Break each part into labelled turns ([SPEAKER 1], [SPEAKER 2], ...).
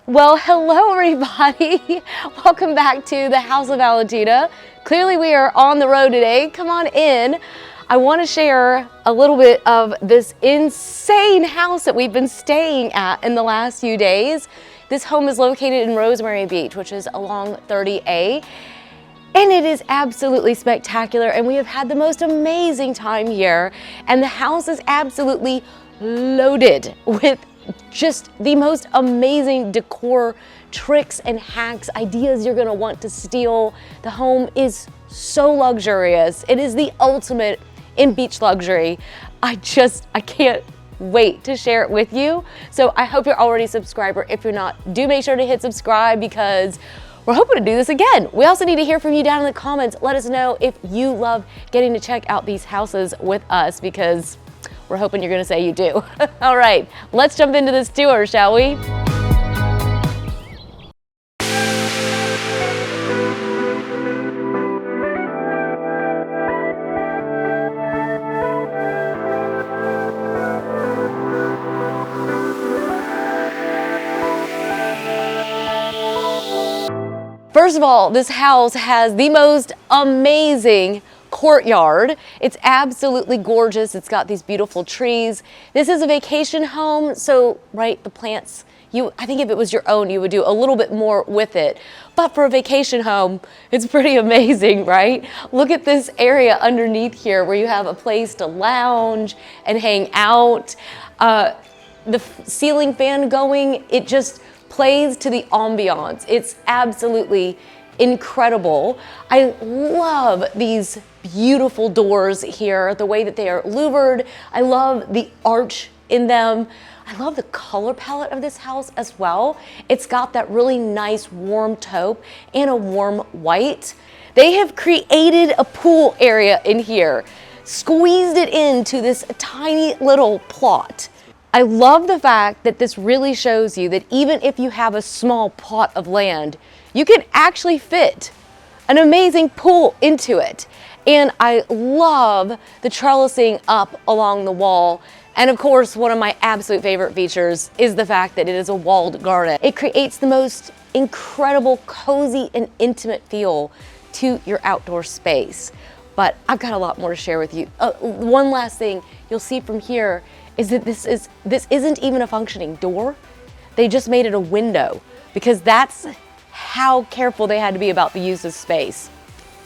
[SPEAKER 1] Well, hello everybody. Welcome back to the house of Valentina. Clearly we are on the road today. Come on in. I want to share a little bit of this insane house that we've been staying at in the last few days. This home is located in Rosemary Beach, which is along 30A. And it is absolutely spectacular, and we have had the most amazing time here. And the house is absolutely loaded with just the most amazing decor tricks and hacks, ideas you're gonna want to steal. The home is so luxurious. It is the ultimate in beach luxury. I can't wait to share it with you. So I hope you're already a subscriber. If you're not, do make sure to hit subscribe because we're hoping to do this again. We also need to hear from you down in the comments. Let us know if you love getting to check out these houses with us because we're hoping you're gonna say you do. All right, let's jump into this tour, shall we? First of all, this house has the most amazing courtyard. It's absolutely gorgeous. It's got these beautiful trees. This is a vacation home, so right, the plants, I think if it was your own, you would do a little bit more with it. But for a vacation home, it's pretty amazing, right? Look at this area underneath here where you have a place to lounge and hang out. The ceiling fan going, it just plays to the ambiance. It's absolutely incredible. I love these beautiful doors here, the way that they are louvered. I love the arch in them. I love the color palette of this house as well. It's got that really nice warm taupe and a warm white. They have created a pool area in here, squeezed it into this tiny little plot. I love the fact that this really shows you that even if you have a small plot of land, you can actually fit an amazing pool into it. And I love the trellising up along the wall. And of course, one of my absolute favorite features is the fact that it is a walled garden. It creates the most incredible, cozy and intimate feel to your outdoor space. But I've got a lot more to share with you. One last thing you'll see from here is that this isn't even a functioning door. They just made it a window because that's how careful they had to be about the use of space.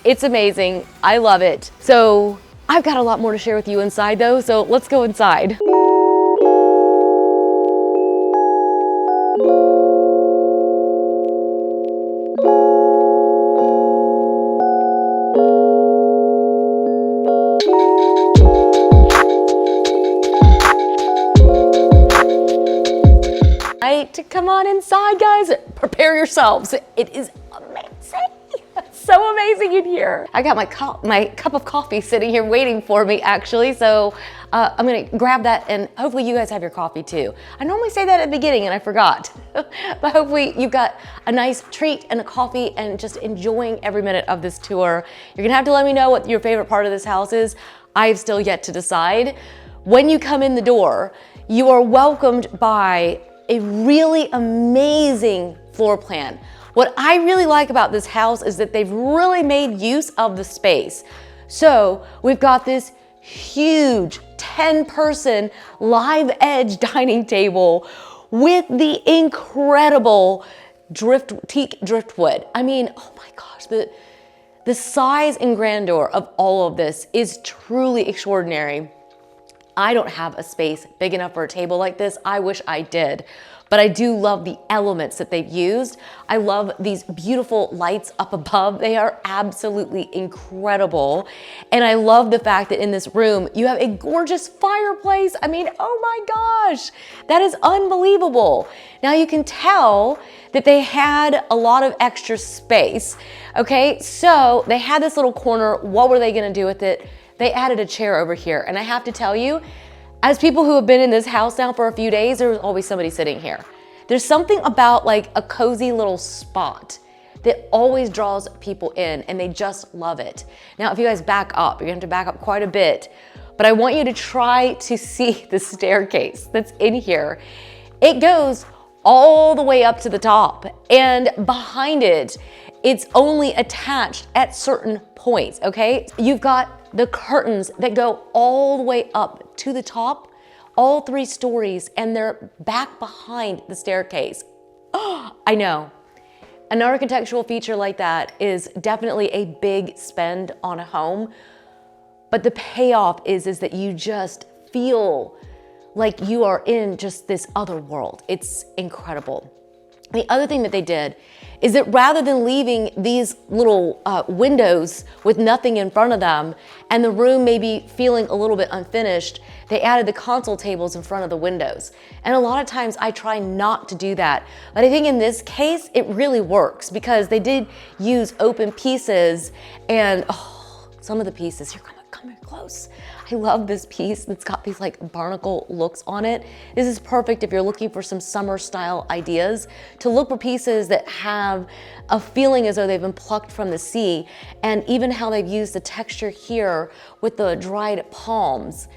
[SPEAKER 1] It's amazing. I love it. So I've got a lot more to share with you inside though, so let's go inside. Come on inside, guys. Prepare yourselves. It is amazing. So amazing in here. I got my cup of coffee sitting here waiting for me, actually. So I'm gonna grab that and hopefully you guys have your coffee too. I normally say that at the beginning and I forgot. But hopefully you've got a nice treat and a coffee and just enjoying every minute of this tour. You're gonna have to let me know what your favorite part of this house is. I've still yet to decide. When you come in the door, you are welcomed by a really amazing floor plan. What I really like about this house is that they've really made use of the space. So we've got this huge 10-person live edge dining table with the incredible teak driftwood. I mean, oh my gosh, the size and grandeur of all of this is truly extraordinary. I don't have a space big enough for a table like this. I wish I did, but I do love the elements that they've used. I love these beautiful lights up above. They are absolutely incredible. And I love the fact that in this room, you have a gorgeous fireplace. I mean, oh my gosh, that is unbelievable. Now you can tell that they had a lot of extra space. Okay, so they had this little corner. What were they gonna do with it? They added a chair over here. And I have to tell you, as people who have been in this house now for a few days, there's always somebody sitting here. There's something about like a cozy little spot that always draws people in and they just love it. Now, if you guys back up, you're gonna have to back up quite a bit, but I want you to try to see the staircase that's in here. It goes all the way up to the top. And behind it, it's only attached at certain points, okay? You've got the curtains that go all the way up to the top, all 3 stories, and they're back behind the staircase. Oh, I know. An architectural feature like that is definitely a big spend on a home, but the payoff is that you just feel like you are in just this other world. It's incredible. The other thing that they did is that rather than leaving these little windows with nothing in front of them and the room maybe feeling a little bit unfinished, they added the console tables in front of the windows. And a lot of times I try not to do that. But I think in this case, it really works because they did use open pieces and some of the pieces, here, come here close. I love this piece that's got these like barnacle looks on it. This is perfect if you're looking for some summer style ideas, to look for pieces that have a feeling as though they've been plucked from the sea, and even how they've used the texture here with the dried palms.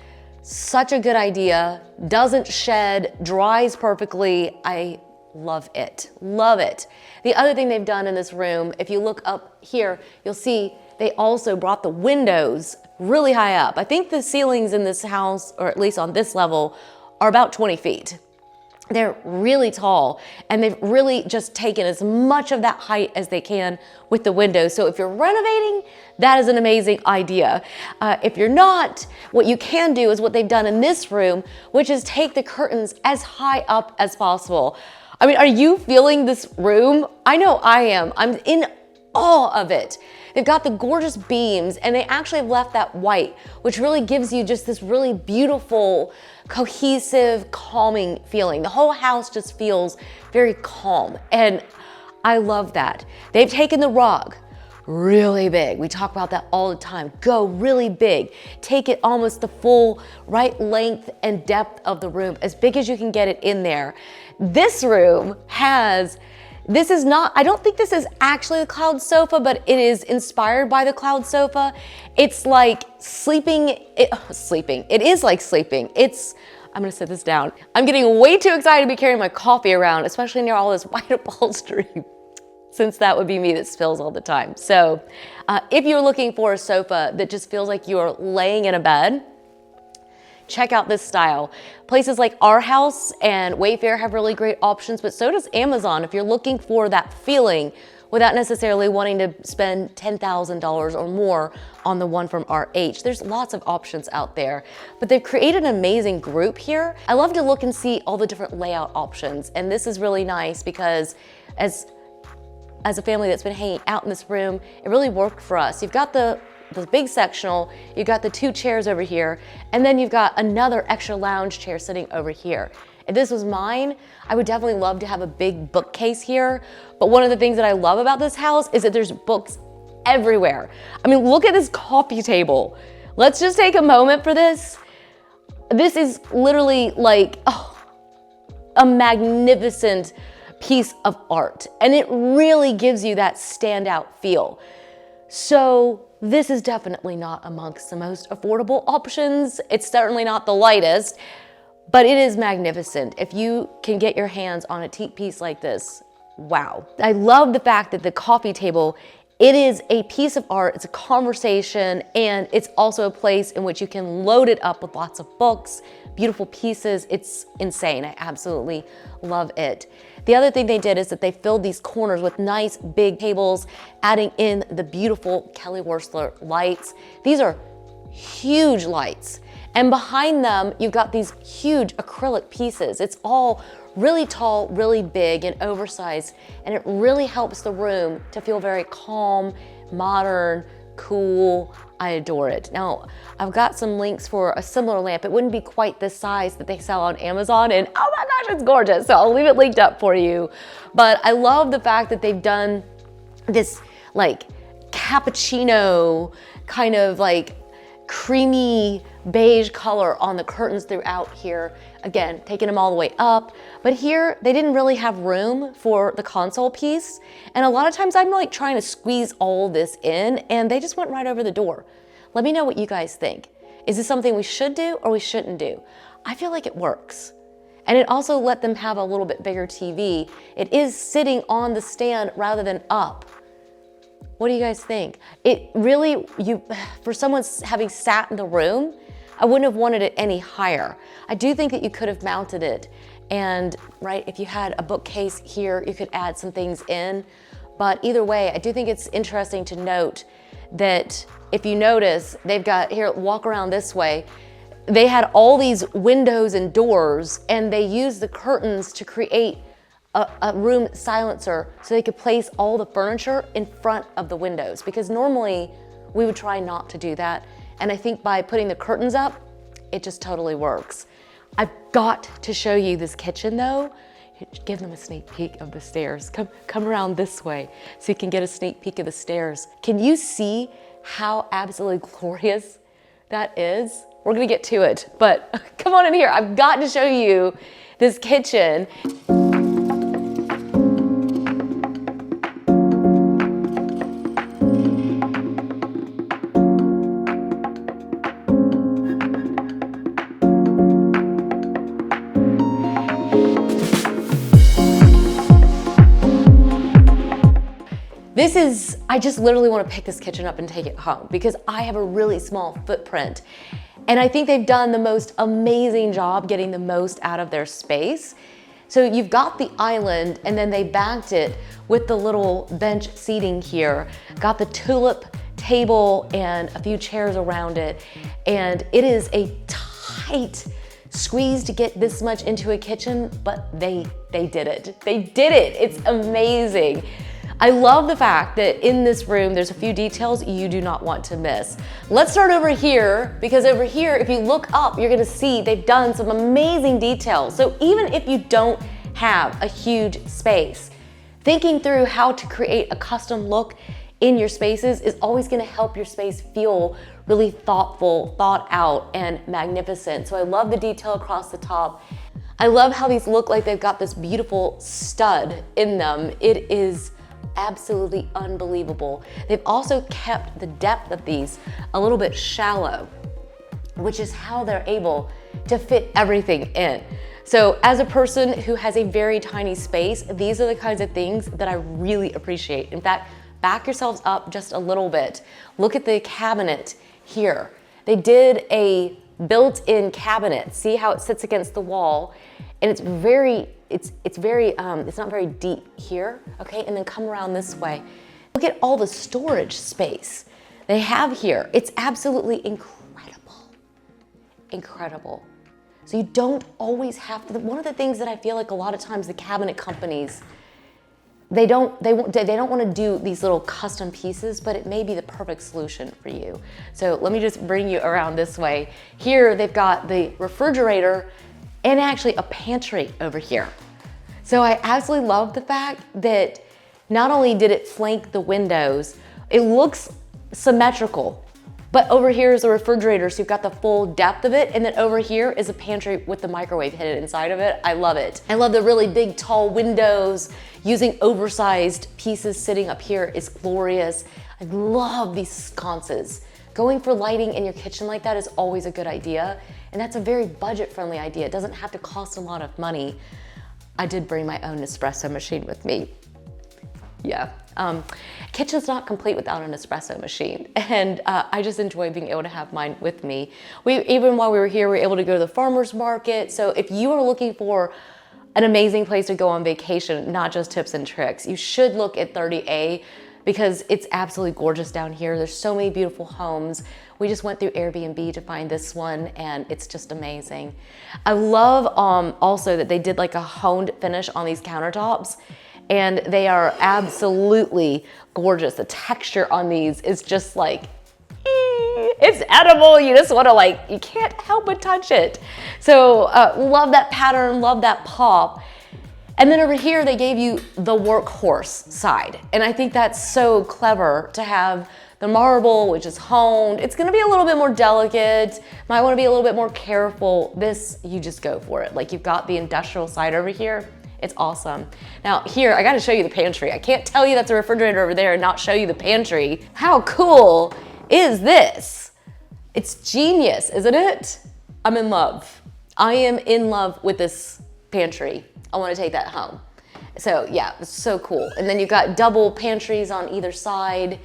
[SPEAKER 1] Such a good idea, doesn't shed, dries perfectly. I love it, love it. The other thing they've done in this room, if you look up here, you'll see they also brought the windows really high up. I think the ceilings in this house, or at least on this level, are about 20 feet. They're really tall, and they've really just taken as much of that height as they can with the windows. So if you're renovating, that is an amazing idea. If you're not, what you can do is what they've done in this room, which is take the curtains as high up as possible. I mean, are you feeling this room? I know I am. I'm in awe of it. They've got the gorgeous beams, and they actually have left that white, which really gives you just this really beautiful, cohesive, calming feeling. The whole house just feels very calm, and I love that. They've taken the rug really big. We talk about that all the time. Go really big. Take it almost the full right length and depth of the room, as big as you can get it in there. This room has, this is not, I don't think this is actually the cloud sofa, but it is inspired by the cloud sofa. It's like sleeping. It is like sleeping. I'm gonna set this down. I'm getting way too excited to be carrying my coffee around, especially near all this white upholstery, since that would be me that spills all the time. So if you're looking for a sofa that just feels like you're laying in a bed, check out this style. Places like Our House and Wayfair have really great options, but so does Amazon if you're looking for that feeling without necessarily wanting to spend $10,000 or more on the one from RH. There's lots of options out there, but they've created an amazing group here. I love to look and see all the different layout options, and this is really nice because as a family that's been hanging out in this room, it really worked for us. You've got the big sectional, you've got the 2 chairs over here, and then you've got another extra lounge chair sitting over here. If this was mine, I would definitely love to have a big bookcase here. But one of the things that I love about this house is that there's books everywhere. I mean, look at this coffee table. Let's just take a moment for this. This is literally like a magnificent piece of art, and it really gives you that standout feel. So this is definitely not amongst the most affordable options. It's certainly not the lightest, but it is magnificent. If you can get your hands on a teak piece like this, wow. I love the fact that the coffee table, it is a piece of art, it's a conversation, and it's also a place in which you can load it up with lots of books, beautiful pieces. It's insane. I absolutely love it. The other thing they did is that they filled these corners with nice big tables, adding in the beautiful Kelly Wearstler lights. These are huge lights. And behind them, you've got these huge acrylic pieces. It's all really tall, really big and oversized, and it really helps the room to feel very calm, modern, cool. I adore it. Now, I've got some links for a similar lamp. It wouldn't be quite this size that they sell on Amazon, and oh my gosh, it's gorgeous. So I'll leave it linked up for you. But I love the fact that they've done this like cappuccino kind of like creamy beige color on the curtains throughout here. Again, taking them all the way up. But here, they didn't really have room for the console piece. And a lot of times I'm like trying to squeeze all this in, and they just went right over the door. Let me know what you guys think. Is this something we should do or we shouldn't do? I feel like it works. And it also let them have a little bit bigger TV. It is sitting on the stand rather than up. What do you guys think? It really, for someone having sat in the room, I wouldn't have wanted it any higher. I do think that you could have mounted it, and right, if you had a bookcase here, you could add some things in. But either way, I do think it's interesting to note that if you notice, they've got, here, walk around this way, they had all these windows and doors, and they used the curtains to create a room silencer so they could place all the furniture in front of the windows, because normally we would try not to do that. And I think by putting the curtains up, it just totally works. I've got to show you this kitchen though. Give them a sneak peek of the stairs. Come around this way so you can get a sneak peek of the stairs. Can you see how absolutely glorious that is? We're gonna get to it, but come on in here. I've got to show you this kitchen. I just literally want to pick this kitchen up and take it home because I have a really small footprint. And I think they've done the most amazing job getting the most out of their space. So you've got the island, and then they backed it with the little bench seating here, got the tulip table and a few chairs around it. And it is a tight squeeze to get this much into a kitchen, but they did it. They did it. It's amazing. I love the fact that in this room, there's a few details you do not want to miss. Let's start over here, because over here, if you look up, you're gonna see they've done some amazing details. So even if you don't have a huge space, thinking through how to create a custom look in your spaces is always gonna help your space feel really thoughtful, thought out, and magnificent. So I love the detail across the top. I love how these look like they've got this beautiful stud in them. It is absolutely unbelievable. They've also kept the depth of these a little bit shallow, which is how they're able to fit everything in. So as a person who has a very tiny space, these are the kinds of things that I really appreciate. In fact, back yourselves up just a little bit. Look at the cabinet here. They did a built-in cabinet. See how it sits against the wall, and it's not very deep here, okay? And then come around this way. Look at all the storage space they have here. It's absolutely incredible, incredible. So you don't always have to, one of the things that I feel like a lot of times the cabinet companies, they don't want to do these little custom pieces, but it may be the perfect solution for you. So let me just bring you around this way. Here they've got the refrigerator and actually a pantry over here. So I absolutely love the fact that not only did it flank the windows, it looks symmetrical, but over here is a refrigerator, so you've got the full depth of it, and then over here is a pantry with the microwave hidden inside of it. I love it. I love the really big, tall windows. Using oversized pieces sitting up here is glorious. I love these sconces. Going for lighting in your kitchen like that is always a good idea, and that's a very budget-friendly idea. It doesn't have to cost a lot of money. I did bring my own espresso machine with me. Yeah, kitchen's not complete without an espresso machine, and I just enjoy being able to have mine with me. Even while we were here, we were able to go to the farmer's market. So if you are looking for an amazing place to go on vacation, not just tips and tricks, you should look at 30A because it's absolutely gorgeous down here. There's so many beautiful homes. We just went through Airbnb to find this one, and it's just amazing. I love also that they did like a honed finish on these countertops, and they are absolutely gorgeous. The texture on these is just like, it's edible. You just want to you can't help but touch it. So love that pattern, love that pop. And then over here, they gave you the workhorse side. And I think that's so clever to have the marble, which is honed. It's gonna be a little bit more delicate. Might wanna be a little bit more careful. This, you just go for it. Like you've got the industrial side over here. It's awesome. Now here, I gotta show you the pantry. I can't tell you that's a refrigerator over there and not show you the pantry. How cool is this? It's genius, isn't it? I'm in love. I am in love with this pantry. I want to take that home. So yeah, it's so cool. And then you've got double pantries on either side.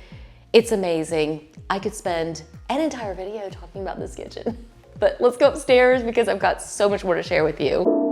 [SPEAKER 1] It's amazing. I could spend an entire video talking about this kitchen, but let's go upstairs because I've got so much more to share with you.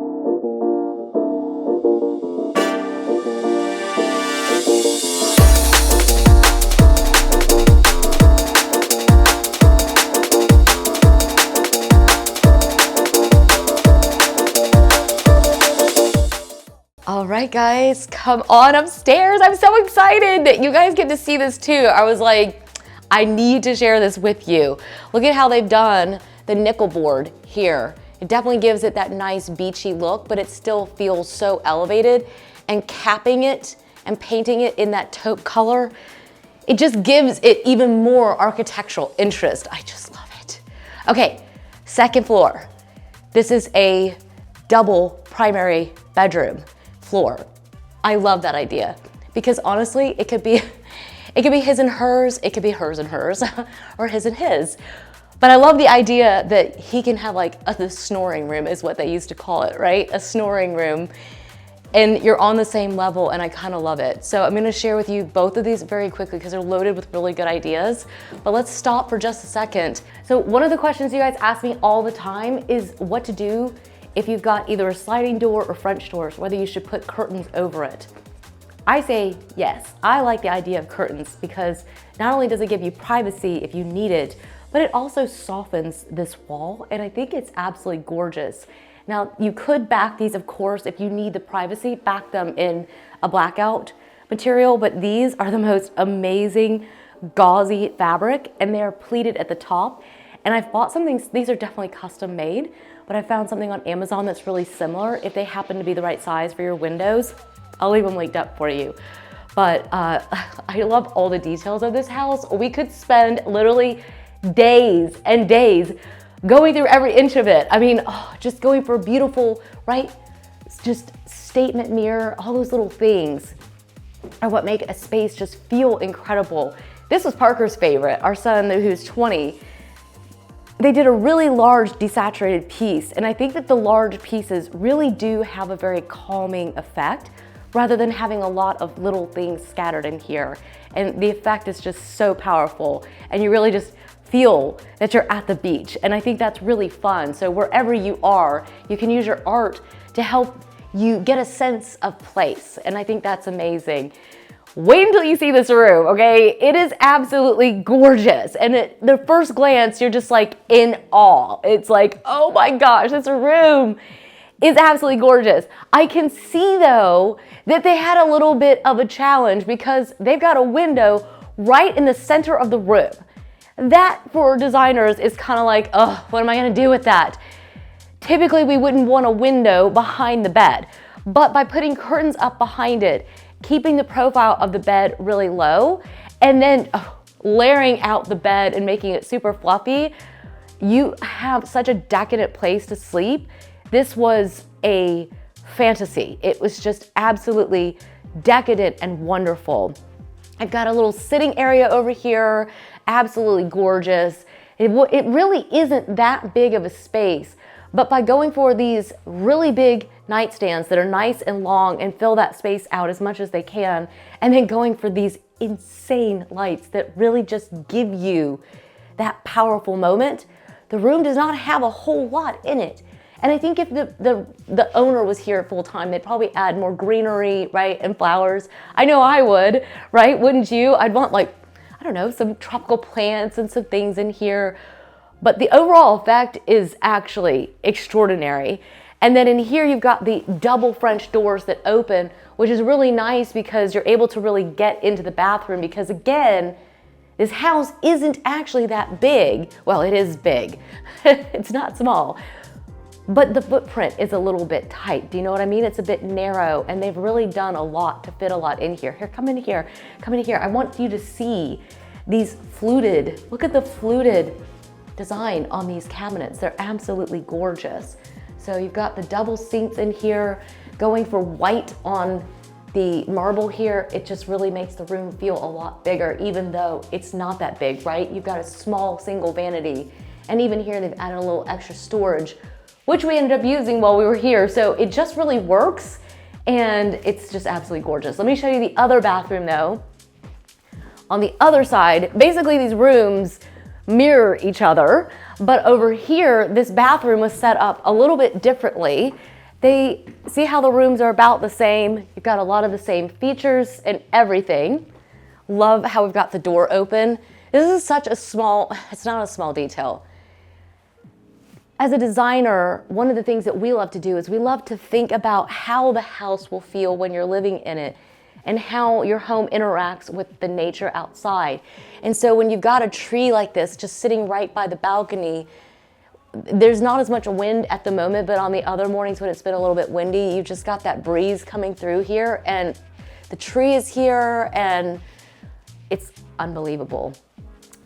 [SPEAKER 1] All right, guys, come on upstairs. I'm so excited. You guys get to see this too. I was like, I need to share this with you. Look at how they've done the nickel board here. It definitely gives it that nice beachy look, but it still feels so elevated. And capping it and painting it in that taupe color, it just gives it even more architectural interest. I just love it. Okay, second floor. This is a double primary bedroom floor. I love that idea because honestly, it could be his and hers, it could be hers and hers, or his and his. But I love the idea that he can have like the snoring room is what they used to call it, right? A snoring room. And you're on the same level, and I kind of love it. So I'm gonna share with you both of these very quickly because they're loaded with really good ideas. But let's stop for just a second. So one of the questions you guys ask me all the time is what to do if you've got either a sliding door or French doors, whether you should put curtains over it. I say yes. I like the idea of curtains because not only does it give you privacy if you need it, but it also softens this wall, and I think it's absolutely gorgeous. Now, you could back these, of course, if you need the privacy, back them in a blackout material, but these are the most amazing gauzy fabric, and they are pleated at the top. And I've bought something, these are definitely custom made, but I found something on Amazon that's really similar. If they happen to be the right size for your windows, I'll leave them linked up for you. But I love all the details of this house. We could spend literally days and days going through every inch of it. I mean, just going for a beautiful, right? Just statement mirror, all those little things are what make a space just feel incredible. This was Parker's favorite, our son who's 20. They did a really large desaturated piece, and I think that the large pieces really do have a very calming effect rather than having a lot of little things scattered in here. And the effect is just so powerful, and you really just feel that you're at the beach, and I think that's really fun. So wherever you are, you can use your art to help you get a sense of place, and I think that's amazing. Wait until you see this room, okay? It is absolutely gorgeous. And at the first glance, you're just like in awe. It's like, oh my gosh, this room is absolutely gorgeous. I can see though that they had a little bit of a challenge because they've got a window right in the center of the room. That for designers is kind of like, oh, what am I gonna do with that? Typically, we wouldn't want a window behind the bed, but by putting curtains up behind it, keeping the profile of the bed really low, and then layering out the bed and making it super fluffy, you have such a decadent place to sleep. This was a fantasy. It was just absolutely decadent and wonderful. I've got a little sitting area over here, absolutely gorgeous. It really isn't that big of a space, but by going for these really big nightstands that are nice and long and fill that space out as much as they can, and then going for these insane lights that really just give you that powerful moment, the room does not have a whole lot in it. And I think if the owner was here full time, they'd probably add more greenery, right, and flowers. I know I would, right? Wouldn't you? I'd want like, I don't know, some tropical plants and some things in here. But the overall effect is actually extraordinary. And then in here, you've got the double French doors that open, which is really nice because you're able to really get into the bathroom because again, this house isn't actually that big. Well, it is big. It's not small, but the footprint is a little bit tight. Do you know what I mean? It's a bit narrow, and they've really done a lot to fit a lot in here. Here, come in here, come in here. I want you to see these fluted, look at the fluted design on these cabinets. They're absolutely gorgeous. So you've got the double sinks in here, going for white on the marble here. It just really makes the room feel a lot bigger, even though it's not that big, right? You've got a small single vanity. And even here, they've added a little extra storage which we ended up using while we were here. So it just really works and it's just absolutely gorgeous. Let me show you the other bathroom though. On the other side, basically these rooms mirror each other, but over here, this bathroom was set up a little bit differently. See how the rooms are about the same. You've got a lot of the same features and everything. Love how we've got the door open. This is such a small, it's not a small detail. As a designer, one of the things that we love to do is we love to think about how the house will feel when you're living in it and how your home interacts with the nature outside. And so when you've got a tree like this just sitting right by the balcony, there's not as much wind at the moment, but on the other mornings when it's been a little bit windy, you've just got that breeze coming through here and the tree is here and it's unbelievable.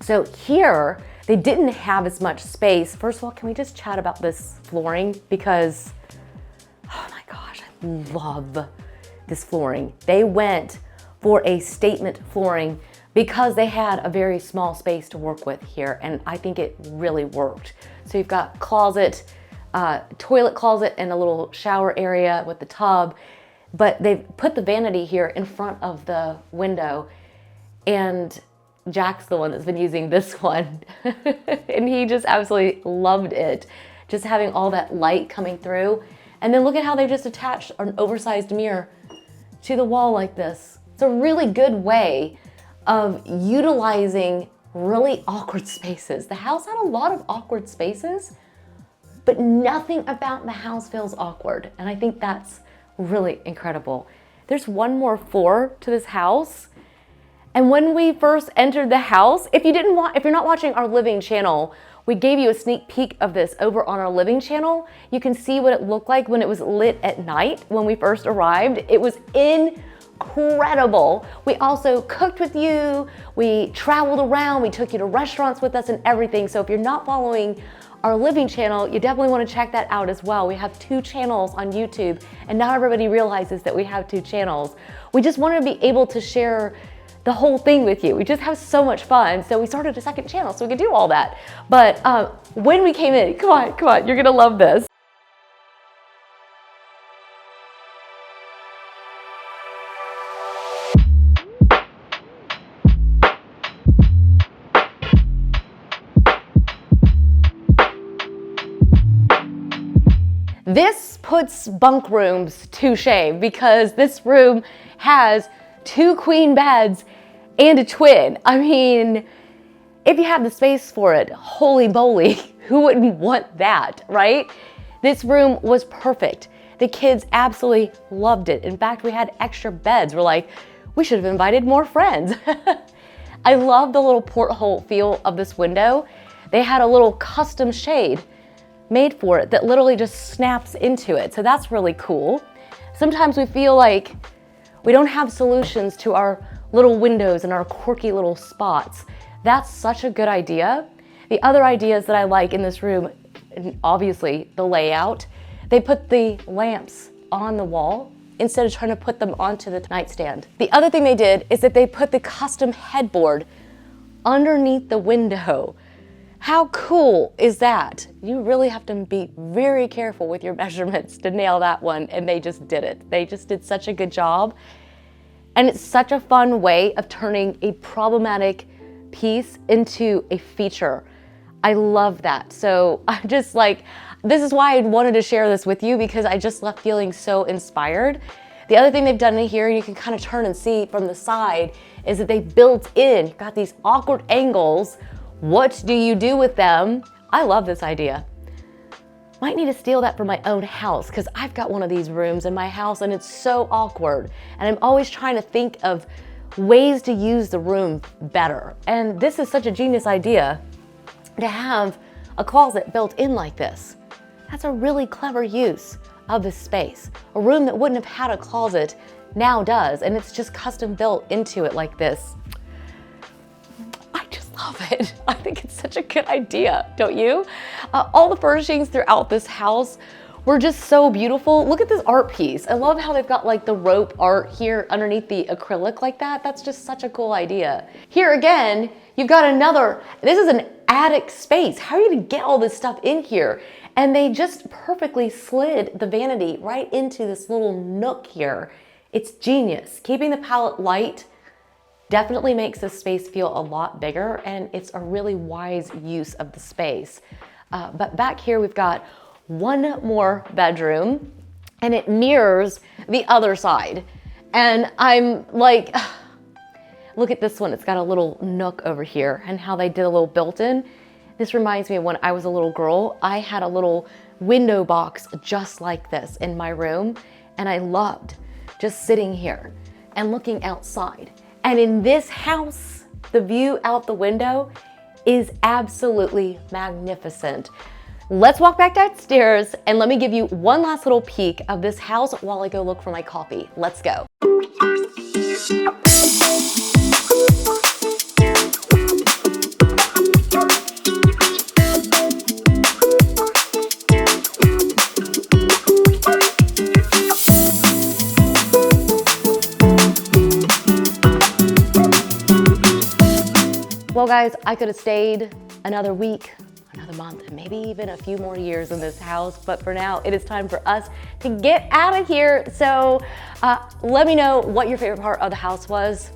[SPEAKER 1] So here, they didn't have as much space. First of all, can we just chat about this flooring? Because, oh my gosh, I love this flooring. They went for a statement flooring because they had a very small space to work with here, and I think it really worked. So you've got closet, toilet closet, and a little shower area with the tub, but they've put the vanity here in front of the window, and Jack's the one that's been using this one, and he just absolutely loved it, just having all that light coming through. And then look at how they just attached an oversized mirror to the wall like this. It's a really good way of utilizing really awkward spaces. The house had a lot of awkward spaces, but nothing about the house feels awkward. And I think that's really incredible. There's one more floor to this house. And when we first entered the house, if you're not watching our living channel, we gave you a sneak peek of this over on our living channel. You can see what it looked like when it was lit at night when we first arrived. It was incredible. We also cooked with you, we traveled around, we took you to restaurants with us and everything. So if you're not following our living channel, you definitely want to check that out as well. We have 2 channels on YouTube, and not everybody realizes that we have 2 channels. We just want to be able to share the whole thing with you. We just have so much fun. So we started a 2nd channel so we could do all that. But when we came in, come on, you're gonna love this. This puts bunk rooms to shame because this room has 2 queen beds and a twin. I mean, if you have the space for it, holy moly, who wouldn't want that, right? This room was perfect. The kids absolutely loved it. In fact, we had extra beds. We're like, we should have invited more friends. I love the little porthole feel of this window. They had a little custom shade made for it that literally just snaps into it. So that's really cool. Sometimes we feel like we don't have solutions to our little windows and our quirky little spots. That's such a good idea. The other ideas that I like in this room, obviously the layout, they put the lamps on the wall instead of trying to put them onto the nightstand. The other thing they did is that they put the custom headboard underneath the window. How cool is that? You really have to be very careful with your measurements to nail that one, and they just did it. They just did such a good job. And it's such a fun way of turning a problematic piece into a feature. I love that. So I'm just like, this is why I wanted to share this with you, because I just left feeling so inspired. The other thing they've done in here, and you can kind of turn and see from the side, is that they built in, you've got these awkward angles. What do you do with them? I love this idea. Might need to steal that for my own house, because I've got one of these rooms in my house and it's so awkward. And I'm always trying to think of ways to use the room better. And this is such a genius idea to have a closet built in like this. That's a really clever use of this space. A room that wouldn't have had a closet now does, and it's just custom built into it like this. Love it. I think it's such a good idea, don't you? All the furnishings throughout this house were just so beautiful. Look at this art piece. I love how they've got like the rope art here underneath the acrylic like that. That's just such a cool idea. Here again, you've got this is an attic space. How are you gonna get all this stuff in here? And they just perfectly slid the vanity right into this little nook here. It's genius. Keeping the palette light definitely makes this space feel a lot bigger, and it's a really wise use of the space. But back here we've got one more bedroom, and it mirrors the other side. And I'm like, look at this one. It's got a little nook over here, and how they did a little built-in. This reminds me of when I was a little girl. I had a little window box just like this in my room, and I loved just sitting here and looking outside. And in this house, the view out the window is absolutely magnificent. Let's walk back downstairs and let me give you one last little peek of this house while I go look for my coffee. Let's go. Well guys, I could have stayed another week, another month, and maybe even a few more years in this house, but for now, it is time for us to get out of here. So let me know what your favorite part of the house was.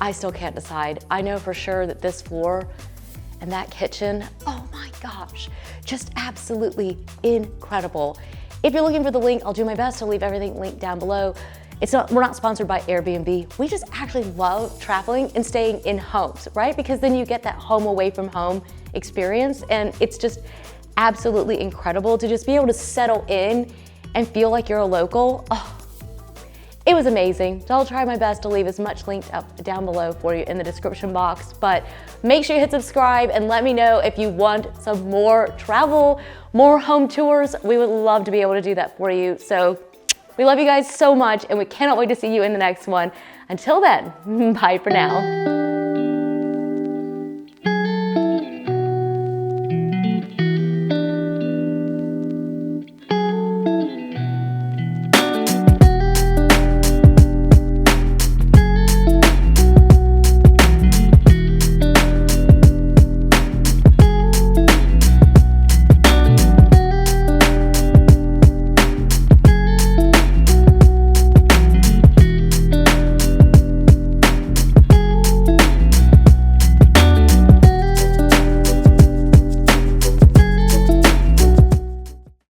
[SPEAKER 1] I still can't decide. I know for sure that this floor and that kitchen, oh my gosh, just absolutely incredible. If you're looking for the link, I'll do my best to leave everything linked down below. We're not sponsored by Airbnb. We just actually love traveling and staying in homes, right? Because then you get that home away from home experience, and it's just absolutely incredible to just be able to settle in and feel like you're a local. Oh, it was amazing. So I'll try my best to leave as much linked up down below for you in the description box, but make sure you hit subscribe and let me know if you want some more travel, more home tours. We would love to be able to do that for you. So we love you guys so much, and we cannot wait to see you in the next one. Until then, bye for now.